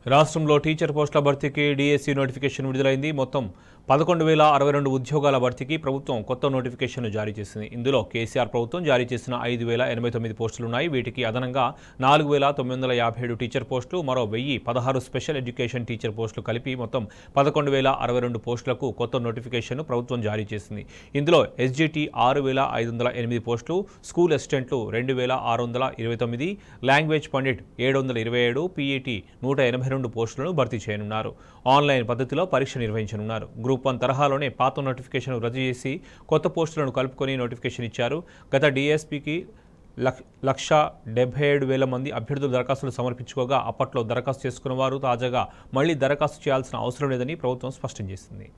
రాష్ట్రంలో టీచర్ పోస్టుల భర్తీకి డిఎస్సి నోటిఫికేషన్ విడుదలైంది. మొత్తం 11,062 ఉద్యోగాల భర్తీకి ప్రభుత్వం కొత్త నోటిఫికేషన్ జారీ చేసింది. ఇందులో కేసీఆర్ ప్రభుత్వం జారీ చేసిన 5,089 పోస్టులున్నాయి. వీటికి అదనంగా 4,957 టీచర్ పోస్టులు, మరో 1,016 స్పెషల్ ఎడ్యుకేషన్ టీచర్ పోస్టులు కలిపి మొత్తం 11,062 పోస్టులకు కొత్త నోటిఫికేషన్ ప్రభుత్వం జారీ చేసింది. ఇందులో ఎస్జిటి 6,508 పోస్టులు, స్కూల్ అసిస్టెంట్లు 2,629, లాంగ్వేజ్ పండిట్ 727, పీఈటీ 182 పోస్టులను భర్తీ చేయనున్నారు. ఆన్లైన్ పద్ధతిలో పరీక్ష నిర్వహించనున్నారు. గ్రూప్ 1 తరహాలోనే పాత నోటిఫికేషన్ రద్దు చేసి కొత్త పోస్టులను కలుపుకొని నోటిఫికేషన్ ఇచ్చారు. గత డిఎస్పీకి 1,77,000 మంది అభ్యర్థులు దరఖాస్తులు సమర్పించుకోగా అప్పట్లో దరఖాస్తు చేసుకున్న వారు తాజాగా మళ్లీ దరఖాస్తు చేయాల్సిన అవసరం లేదని ప్రభుత్వం స్పష్టం చేసింది.